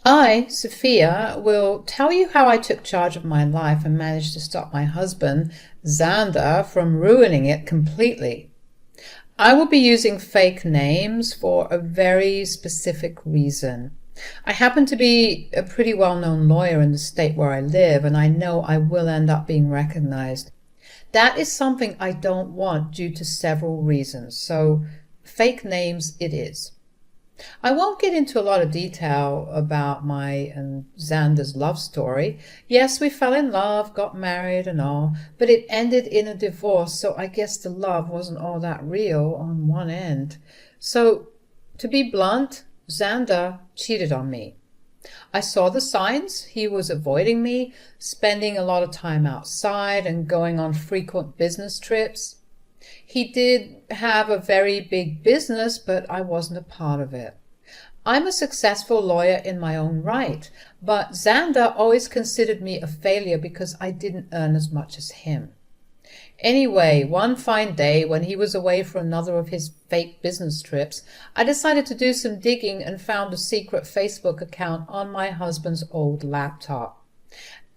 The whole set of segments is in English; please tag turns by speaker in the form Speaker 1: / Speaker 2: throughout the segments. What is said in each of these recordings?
Speaker 1: I, Sophia, will tell you how I took charge of my life and managed to stop my husband, Xander, from ruining it completely. I will be using fake names for a very specific reason. I happen to be a pretty well-known lawyer in the state where I live, and I know I will end up being recognized. That is something I don't want due to several reasons, so fake names it is. I won't get into a lot of detail about my and Xander's love story. Yes, we fell in love, got married and all, but it ended in a divorce, so I guess the love wasn't all that real on one end. So, to be blunt, Xander cheated on me. I saw the signs. He was avoiding me, spending a lot of time outside and going on frequent business trips. He did have a very big business, but I wasn't a part of it. I'm a successful lawyer in my own right, but Xander always considered me a failure because I didn't earn as much as him. Anyway, one fine day when he was away for another of his fake business trips, I decided to do some digging and found a secret Facebook account on my husband's old laptop.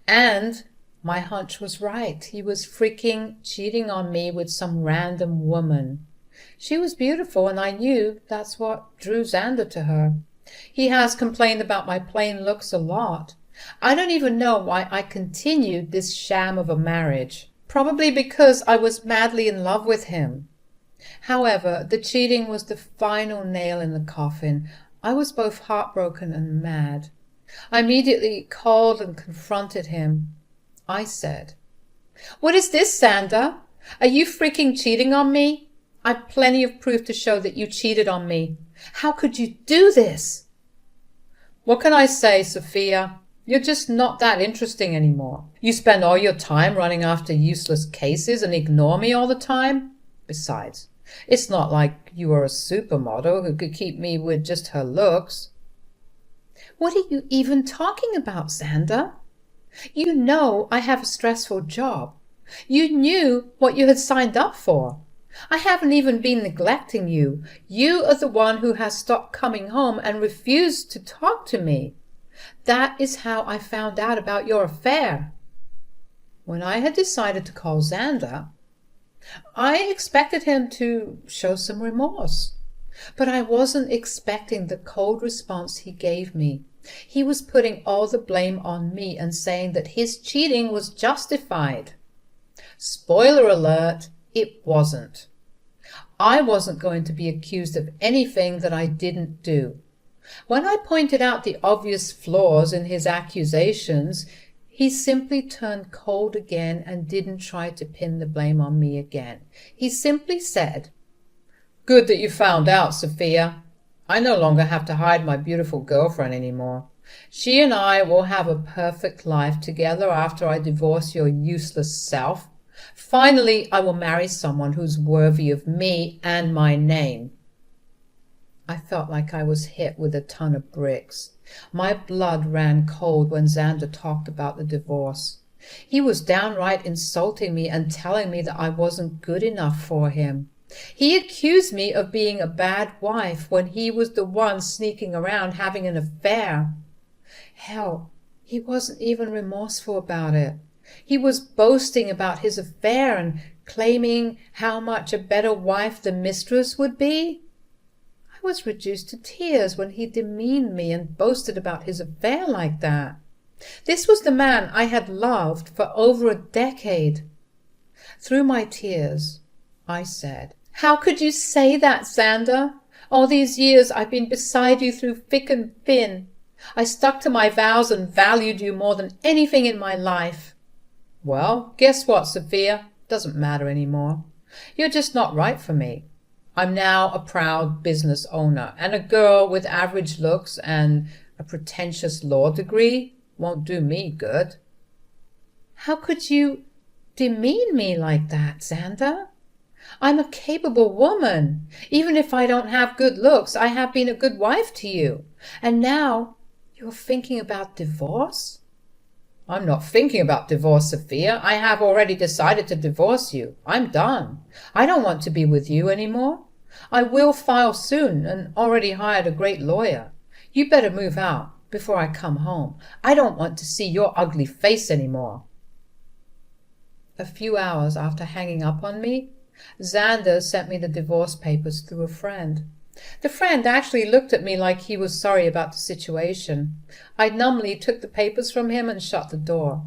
Speaker 1: And my hunch was right. He was freaking cheating on me with some random woman. She was beautiful, and I knew that's what drew Xander to her. He has complained about my plain looks a lot. I don't even know why I continued this sham of a marriage. Probably because I was madly in love with him. However, the cheating was the final nail in the coffin. I was both heartbroken and mad. I immediately called and confronted him. I said, "What is this, Xander? Are you freaking cheating on me? I've plenty of proof to show that you cheated on me. How could you do this?" "What can I say, Sophia? You're just not that interesting anymore. You spend all your time running after useless cases and ignore me all the time. Besides, it's not like you are a supermodel who could keep me with just her looks." "What are you even talking about, Xander? You know I have a stressful job. You knew what you had signed up for. I haven't even been neglecting you. You are the one who has stopped coming home and refused to talk to me. That is how I found out about your affair." When I had decided to call Xander, I expected him to show some remorse. But I wasn't expecting the cold response he gave me. He was putting all the blame on me and saying that his cheating was justified. Spoiler alert, it wasn't. I wasn't going to be accused of anything that I didn't do. When I pointed out the obvious flaws in his accusations, he simply turned cold again and didn't try to pin the blame on me again. He simply said, "Good that you found out, Sophia. I no longer have to hide my beautiful girlfriend anymore. She and I will have a perfect life together after I divorce your useless self. Finally, I will marry someone who's worthy of me and my name." I felt like I was hit with a ton of bricks. My blood ran cold when Xander talked about the divorce. He was downright insulting me and telling me that I wasn't good enough for him. He accused me of being a bad wife when he was the one sneaking around having an affair. Hell, he wasn't even remorseful about it. He was boasting about his affair and claiming how much a better wife the mistress would be. I was reduced to tears when he demeaned me and boasted about his affair like that. This was the man I had loved for over a decade. Through my tears, I said, "How could you say that, Xander? All these years I've been beside you through thick and thin. I stuck to my vows and valued you more than anything in my life." "Well, guess what, Sophia? Doesn't matter anymore. You're just not right for me. I'm now a proud business owner, and a girl with average looks and a pretentious law degree won't do me good." "How could you demean me like that, Xander? I'm a capable woman. Even if I don't have good looks, I have been a good wife to you. And now you're thinking about divorce?" "I'm not thinking about divorce, Sophia. I have already decided to divorce you. I'm done. I don't want to be with you anymore. I will file soon and already hired a great lawyer. You better move out. before I come home. I don't want to see your ugly face anymore." A few hours after hanging up on me, Xander sent me the divorce papers through a friend. The friend actually looked at me like he was sorry about the situation. I numbly took the papers from him and shut the door.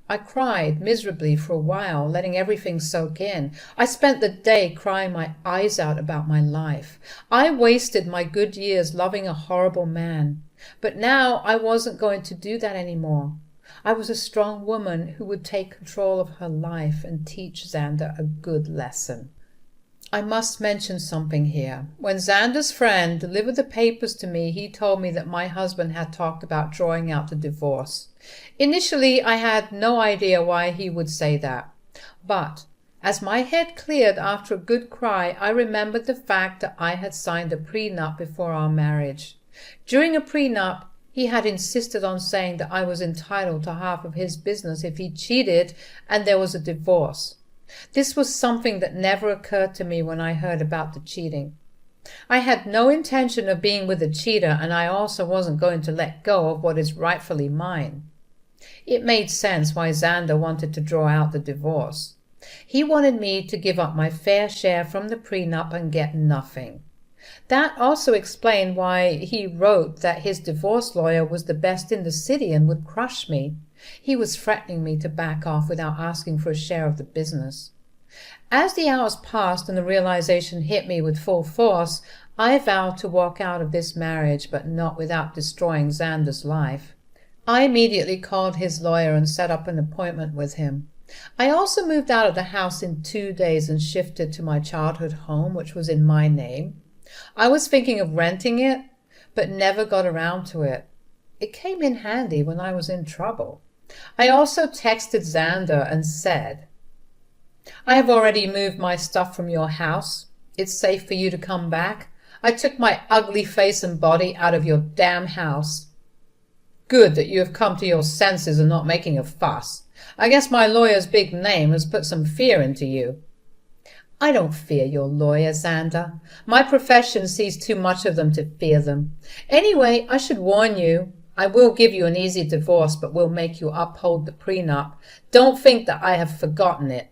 Speaker 1: I cried miserably for a while, letting everything soak in. I spent the day crying my eyes out about my life. I wasted my good years loving a horrible man. But now I wasn't going to do that anymore. I was a strong woman who would take control of her life and teach Xander a good lesson. I must mention something here. When Xander's friend delivered the papers to me, he told me that my husband had talked about drawing out the divorce. Initially, I had no idea why he would say that. But as my head cleared after a good cry, I remembered the fact that I had signed a prenup before our marriage. During a prenup, he had insisted on saying that I was entitled to half of his business if he cheated and there was a divorce. This was something that never occurred to me when I heard about the cheating. I had no intention of being with a cheater, and I also wasn't going to let go of what is rightfully mine. It made sense why Xander wanted to draw out the divorce. He wanted me to give up my fair share from the prenup and get nothing. That also explained why he wrote that his divorce lawyer was the best in the city and would crush me. He was threatening me to back off without asking for a share of the business. As the hours passed and the realization hit me with full force, I vowed to walk out of this marriage, but not without destroying Xander's life. I immediately called his lawyer and set up an appointment with him. I also moved out of the house in 2 days and shifted to my childhood home, which was in my name. I was thinking of renting it, but never got around to it. It came in handy when I was in trouble. I also texted Xander and said, "I have already moved my stuff from your house. It's safe for you to come back. I took my ugly face and body out of your damn house. Good that you have come to your senses and not making a fuss. I guess my lawyer's big name has put some fear into you." I don't fear your lawyer, Xander. My profession sees too much of them to fear them. Anyway, I should warn you, I will give you an easy divorce, but will make you uphold the prenup. Don't think that I have forgotten it.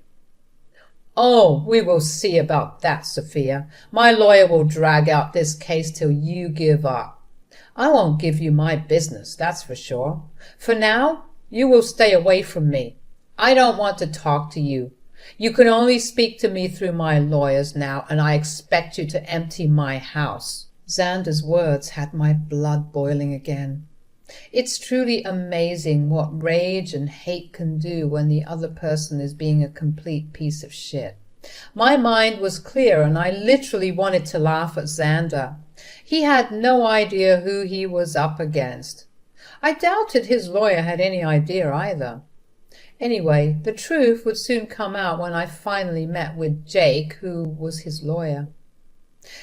Speaker 1: Oh, we will see about that, Sophia. My lawyer will drag out this case till you give up. I won't give you my business, that's for sure. For now, you will stay away from me. I don't want to talk to you. You can only speak to me through my lawyers now, and I expect you to empty my house. Xander's words had my blood boiling again. It's truly amazing what rage and hate can do when the other person is being a complete piece of shit. My mind was clear, and I literally wanted to laugh at Xander. He had no idea who he was up against. I doubted his lawyer had any idea either. Anyway, the truth would soon come out when I finally met with Jake, who was his lawyer.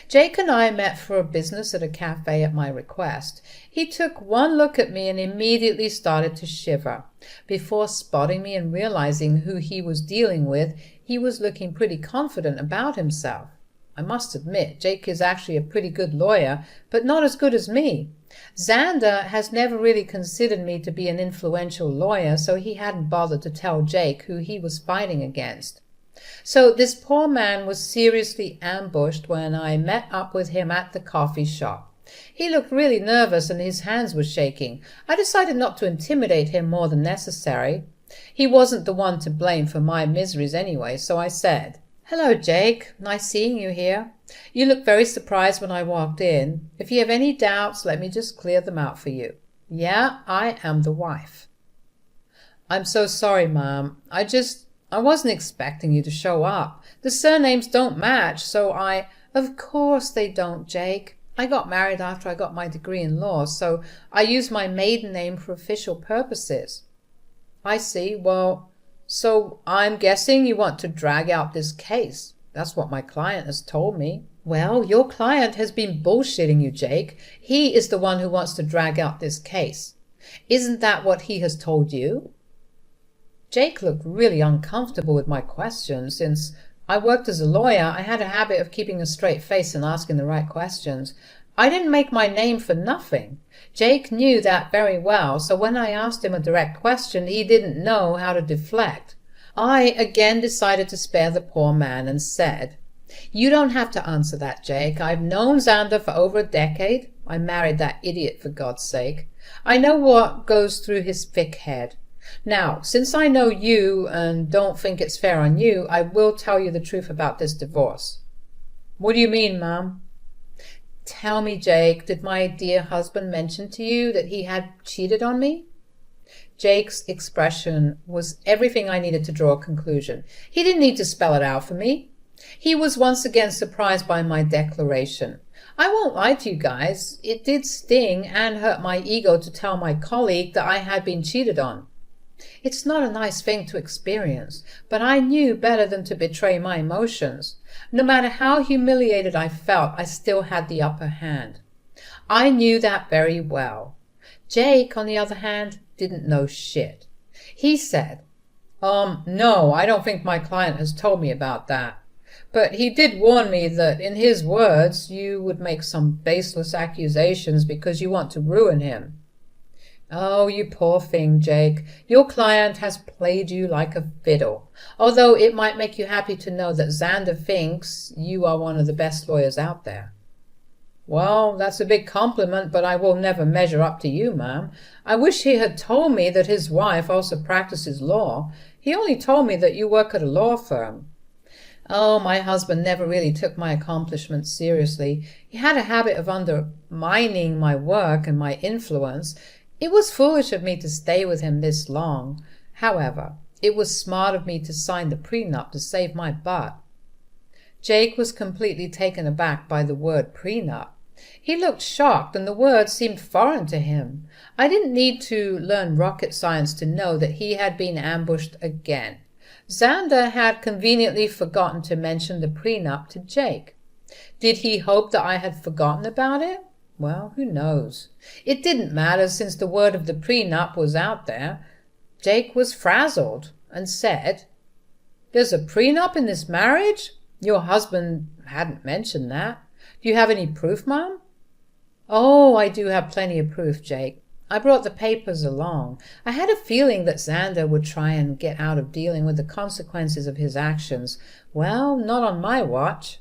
Speaker 1: Jake and I met for a business at a cafe at my request. He took one look at me and immediately started to shiver. Before spotting me and realizing who he was dealing with, he was looking pretty confident about himself. I must admit, Jake is actually a pretty good lawyer, but not as good as me. Xander has never really considered me to be an influential lawyer, so he hadn't bothered to tell Jake who he was fighting against. So this poor man was seriously ambushed when I met up with him at the coffee shop. He looked really nervous and his hands were shaking. I decided not to intimidate him more than necessary. He wasn't the one to blame for my miseries anyway, so I said, "Hello, Jake. Nice seeing you here. You looked very surprised when I walked in. If you have any doubts, let me just clear them out for you. Yeah, I am the wife." "I'm so sorry, Mom. I wasn't expecting you to show up. The surnames don't match, so I—" "Of course they don't, Jake. I got married after I got my degree in law, so I used my maiden name for official purposes." "I see. Well, so I'm guessing you want to drag out this case. That's what my client has told me." "Well, your client has been bullshitting you, Jake. He is the one who wants to drag out this case. Isn't that what he has told you?" Jake looked really uncomfortable with my question. Since I worked as a lawyer, I had a habit of keeping a straight face and asking the right questions. I didn't make my name for nothing. Jake knew that very well, so when I asked him a direct question, he didn't know how to deflect. I again decided to spare the poor man and said, "You don't have to answer that, Jake. I've known Xander for over a decade. I married that idiot, for God's sake. I know what goes through his thick head. Now, since I know you and don't think it's fair on you, I will tell you the truth about this divorce." "What do you mean, ma'am?" "Tell me, Jake, did my dear husband mention to you that he had cheated on me?" Jake's expression was everything I needed to draw a conclusion. He didn't need to spell it out for me. He was once again surprised by my declaration. I won't lie to you guys, it did sting and hurt my ego to tell my colleague that I had been cheated on. It's not a nice thing to experience, but I knew better than to betray my emotions. No matter how humiliated I felt, I still had the upper hand. I knew that very well. Jake, on the other hand, didn't know shit. He said, "No, I don't think my client has told me about that. But he did warn me that, in his words, you would make some baseless accusations because you want to ruin him." "Oh, you poor thing, Jake. Your client has played you like a fiddle, although it might make you happy to know that Xander thinks you are one of the best lawyers out there." "Well, that's a big compliment, but I will never measure up to you, ma'am. I wish he had told me that his wife also practices law. He only told me that you work at a law firm." "Oh, my husband never really took my accomplishments seriously. He had a habit of undermining my work and my influence. It was foolish of me to stay with him this long. However, it was smart of me to sign the prenup to save my butt." Jake was completely taken aback by the word prenup. He looked shocked, and the word seemed foreign to him. I didn't need to learn rocket science to know that he had been ambushed again. Xander had conveniently forgotten to mention the prenup to Jake. Did he hope that I had forgotten about it? Well, who knows? It didn't matter, since the word of the prenup was out there. Jake was frazzled and said, "There's a prenup in this marriage? Your husband hadn't mentioned that. Do you have any proof, Mom?" "Oh, I do have plenty of proof, Jake. I brought the papers along. I had a feeling that Xander would try and get out of dealing with the consequences of his actions. Well, not on my watch."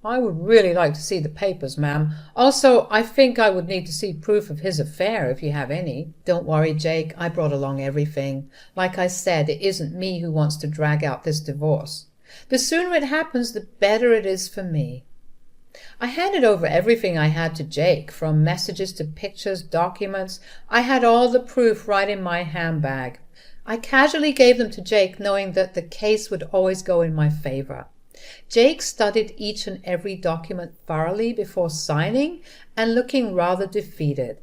Speaker 1: "I would really like to see the papers, ma'am. Also, I think I would need to see proof of his affair, if you have any." "Don't worry, Jake. I brought along everything. Like I said, it isn't me who wants to drag out this divorce. The sooner it happens, the better it is for me." I handed over everything I had to Jake, from messages to pictures, documents. I had all the proof right in my handbag. I casually gave them to Jake, knowing that the case would always go in my favor. Jake studied each and every document thoroughly before signing and looking rather defeated.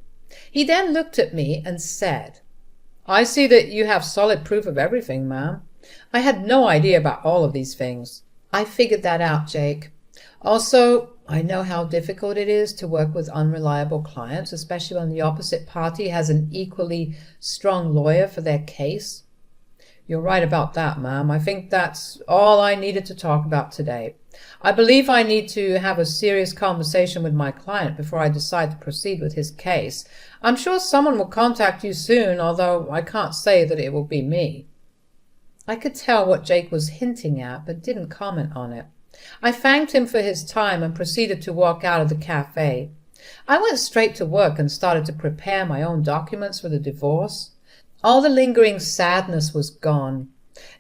Speaker 1: He then looked at me and said, "I see that you have solid proof of everything, ma'am. I had no idea about all of these things." "I figured that out, Jake. Also, I know how difficult it is to work with unreliable clients, especially when the opposite party has an equally strong lawyer for their case." "You're right about that, ma'am. I think that's all I needed to talk about today. I believe I need to have a serious conversation with my client before I decide to proceed with his case. I'm sure someone will contact you soon, although I can't say that it will be me." I could tell what Jake was hinting at, but didn't comment on it. I thanked him for his time and proceeded to walk out of the cafe. I went straight to work and started to prepare my own documents for the divorce. All the lingering sadness was gone.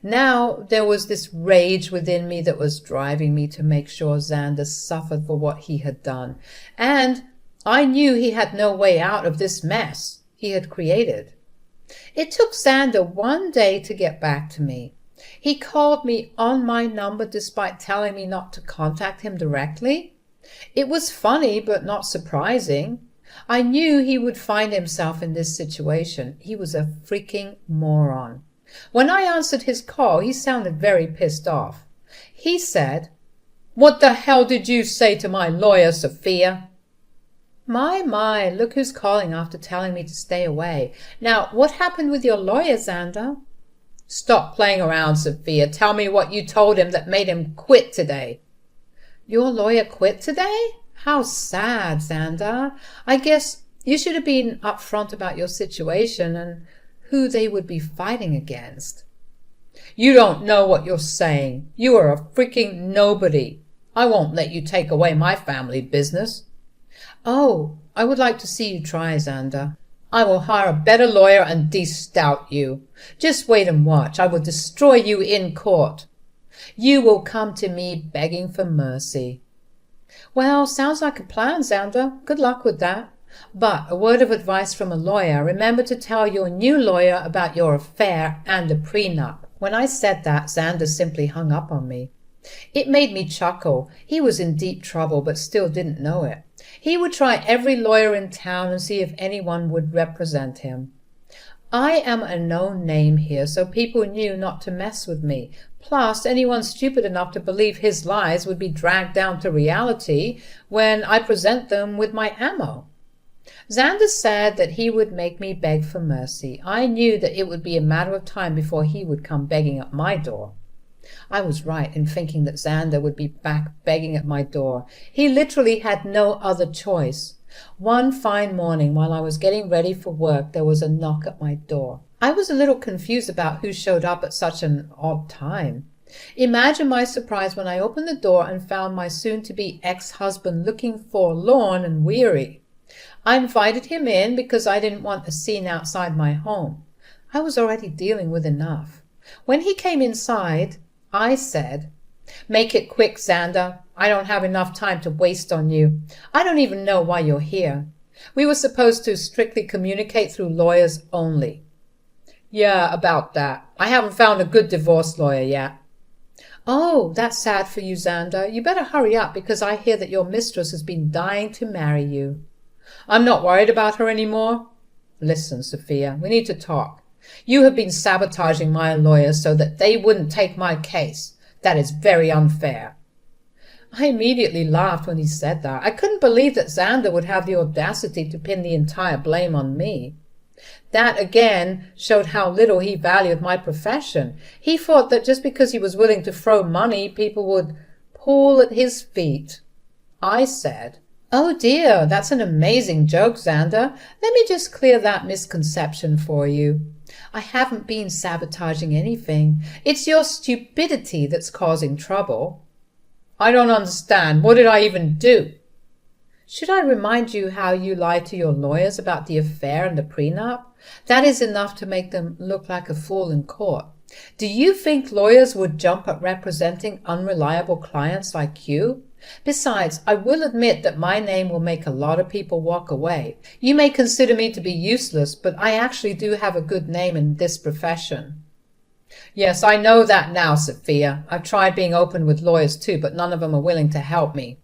Speaker 1: Now there was this rage within me that was driving me to make sure Xander suffered for what he had done. And I knew he had no way out of this mess he had created. It took Xander one day to get back to me. He called me on my number despite telling me not to contact him directly. It was funny, but not surprising. I knew he would find himself in this situation. He was a freaking moron. When I answered his call, he sounded very pissed off. He said, "What the hell did you say to my lawyer, Sophia?" My, look who's calling after telling me to stay away. Now, what happened with your lawyer, Xander? "Stop playing around, Sophia. Tell me what you told him that made him quit today." "Your lawyer quit today? How sad, Xander. I guess you should have been upfront about your situation and who they would be fighting against. You don't know what you're saying. You are a freaking nobody. I won't let you take away my family business. Oh, I would like to see you try, Xander. I will hire a better lawyer and de-stout you. Just wait and watch. I will destroy you in court. You will come to me begging for mercy. Well, sounds like a plan, Xander. Good luck with that. But a word of advice from a lawyer. Remember to tell your new lawyer about your affair and the prenup. When I said that, Xander simply hung up on me. It made me chuckle. He was in deep trouble, but still didn't know it. He would try every lawyer in town and see if anyone would represent him. I am a known name here, so people knew not to mess with me. Plus, anyone stupid enough to believe his lies would be dragged down to reality when I present them with my ammo. Xander said that he would make me beg for mercy. I knew that it would be a matter of time before he would come begging at my door. I was right in thinking that Xander would be back begging at my door. He literally had no other choice. One fine morning, while I was getting ready for work, there was a knock at my door. I was a little confused about who showed up at such an odd time. Imagine my surprise when I opened the door and found my soon-to-be ex-husband looking forlorn and weary. I invited him in because I didn't want a scene outside my home. I was already dealing with enough. When he came inside, I said, "Make it quick, Xander. I don't have enough time to waste on you. I don't even know why you're here. We were supposed to strictly communicate through lawyers only." "Yeah, about that. I haven't found a good divorce lawyer yet." "Oh, that's sad for you, Xander. You better hurry up because I hear that your mistress has been dying to marry you." "I'm not worried about her anymore." "Listen, Sophia, we need to talk. You have been sabotaging my lawyers so that they wouldn't take my case. That is very unfair." I immediately laughed when he said that. I couldn't believe that Xander would have the audacity to pin the entire blame on me. That again showed how little he valued my profession. He thought that just because he was willing to throw money, people would fall at his feet. I said, "Oh dear, that's an amazing joke, Xander. Let me just clear that misconception for you. I haven't been sabotaging anything. It's your stupidity that's causing trouble." "I don't understand. What did I even do?" "Should I remind you how you lied to your lawyers about the affair and the prenup? That is enough to make them look like a fool in court. Do you think lawyers would jump at representing unreliable clients like you? Besides, I will admit that my name will make a lot of people walk away. You may consider me to be useless, but I actually do have a good name in this profession." "Yes, I know that now, Sophia. I've tried being open with lawyers too, but none of them are willing to help me."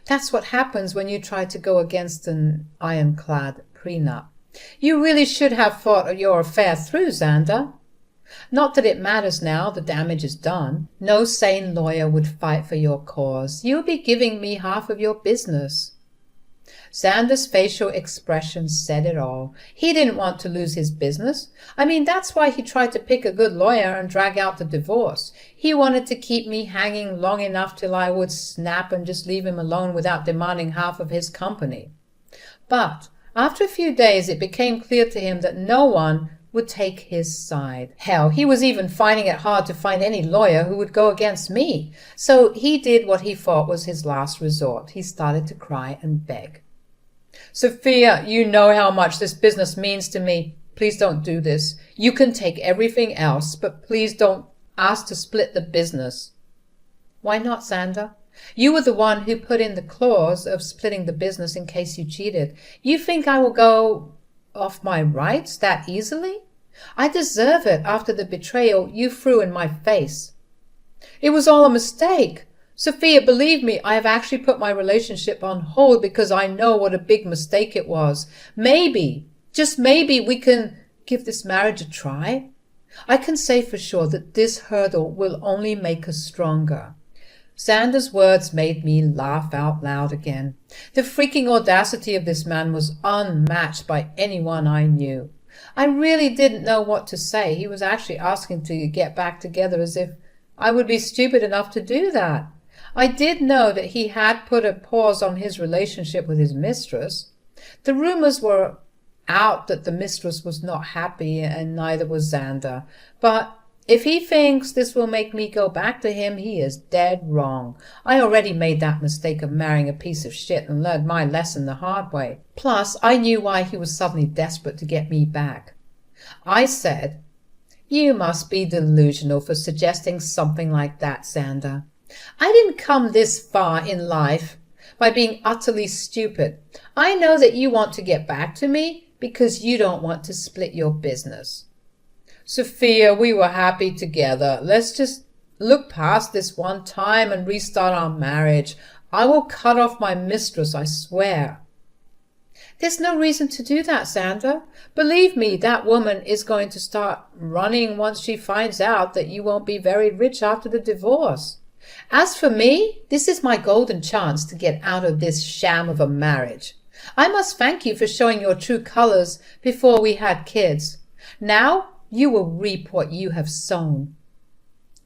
Speaker 1: That's what happens when you try to go against an ironclad prenup. You really should have thought your affair through, Xander. Not that it matters now, the damage is done. No sane lawyer would fight for your cause. You'll be giving me half of your business. Xander's facial expression said it all. He didn't want to lose his business. I mean, that's why he tried to pick a good lawyer and drag out the divorce. He wanted to keep me hanging long enough till I would snap and just leave him alone without demanding half of his company. But after a few days, it became clear to him that no one would take his side. Hell, he was even finding it hard to find any lawyer who would go against me. So he did what he thought was his last resort. He started to cry and beg. "Sophia, you know how much this business means to me. Please don't do this. You can take everything else, but please don't ask to split the business." "Why not, Xander? You were the one who put in the clause of splitting the business in case you cheated. You think I will go off my rights that easily? I deserve it after the betrayal you threw in my face." "It was all a mistake. Sophia, believe me, I have actually put my relationship on hold because I know what a big mistake it was. Maybe, just maybe, we can give this marriage a try. I can say for sure that this hurdle will only make us stronger." Xander's words made me laugh out loud again. The freaking audacity of this man was unmatched by anyone I knew. I really didn't know what to say. He was actually asking to get back together as if I would be stupid enough to do that. I did know that he had put a pause on his relationship with his mistress. The rumors were out that the mistress was not happy and neither was Xander. But if he thinks this will make me go back to him, he is dead wrong. I already made that mistake of marrying a piece of shit and learned my lesson the hard way. Plus, I knew why he was suddenly desperate to get me back. I said, "You must be delusional for suggesting something like that, Xander. I didn't come this far in life by being utterly stupid. I know that you want to get back to me because you don't want to split your business. Sophia, we were happy together. Let's just look past this one time and restart our marriage. I will cut off my mistress, I swear." "There's no reason to do that, Xander. Believe me, that woman is going to start running once she finds out that you won't be very rich after the divorce. As for me, this is my golden chance to get out of this sham of a marriage. I must thank you for showing your true colors before we had kids. Now you will reap what you have sown."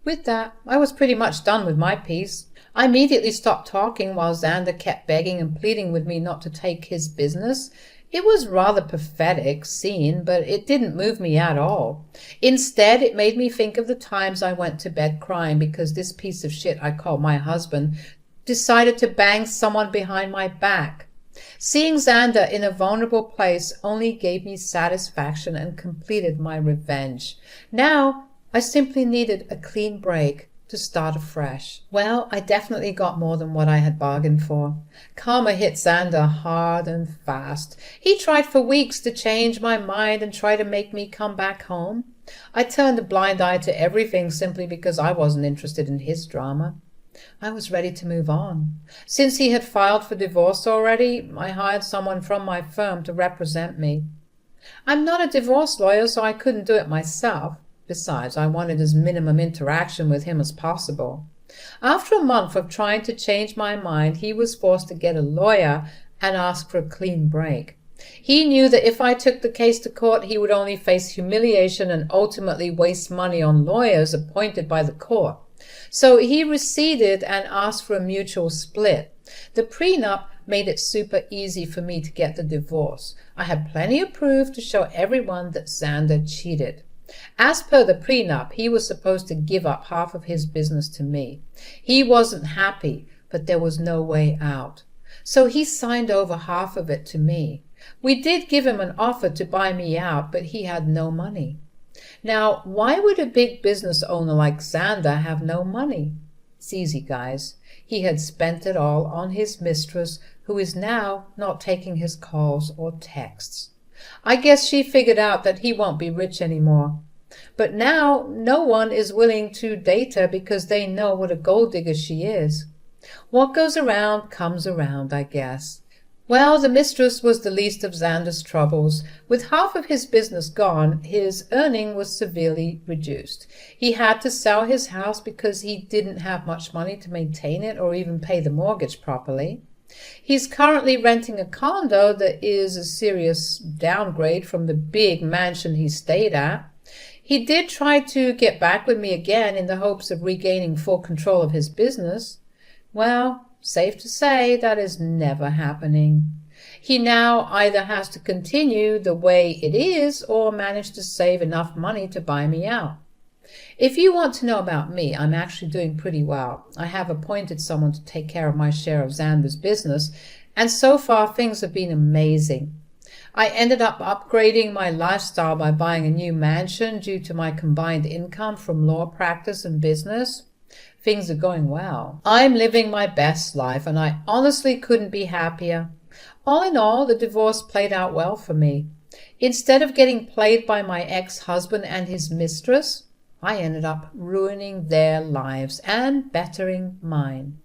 Speaker 1: With that, I was pretty much done with my piece. I immediately stopped talking while Xander kept begging and pleading with me not to take his business. It was rather pathetic scene, but it didn't move me at all. Instead, it made me think of the times I went to bed crying because this piece of shit I call my husband decided to bang someone behind my back. Seeing Xander in a vulnerable place only gave me satisfaction and completed my revenge. Now, I simply needed a clean break to start afresh. Well, I definitely got more than what I had bargained for. Karma hit Xander hard and fast. He tried for weeks to change my mind and try to make me come back home. I turned a blind eye to everything simply because I wasn't interested in his drama. I was ready to move on. Since he had filed for divorce already, I hired someone from my firm to represent me. I'm not a divorce lawyer, so I couldn't do it myself. Besides, I wanted as minimum interaction with him as possible. After a month of trying to change my mind, he was forced to get a lawyer and ask for a clean break. He knew that if I took the case to court, he would only face humiliation and ultimately waste money on lawyers appointed by the court. So he receded and asked for a mutual split. The prenup made it super easy for me to get the divorce. I had plenty of proof to show everyone that Xander cheated. As per the prenup, he was supposed to give up half of his business to me. He wasn't happy, but there was no way out. So he signed over half of it to me. We did give him an offer to buy me out, but he had no money. Now, why would a big business owner like Xander have no money? It's easy, guys. He had spent it all on his mistress, who is now not taking his calls or texts. I guess she figured out that he won't be rich anymore. But now no one is willing to date her because they know what a gold digger she is. What goes around comes around, I guess. Well, the mistress was the least of Xander's troubles. With half of his business gone, his earning was severely reduced. He had to sell his house because he didn't have much money to maintain it or even pay the mortgage properly. He's currently renting a condo that is a serious downgrade from the big mansion he stayed at. He did try to get back with me again in the hopes of regaining full control of his business. Well, safe to say that is never happening. He now either has to continue the way it is or manage to save enough money to buy me out. If you want to know about me, I'm actually doing pretty well. I have appointed someone to take care of my share of Xander's business, and so far things have been amazing. I ended up upgrading my lifestyle by buying a new mansion due to my combined income from law practice and business. Things are going well. I'm living my best life, and I honestly couldn't be happier. All in all, the divorce played out well for me. Instead of getting played by my ex-husband and his mistress, I ended up ruining their lives and bettering mine.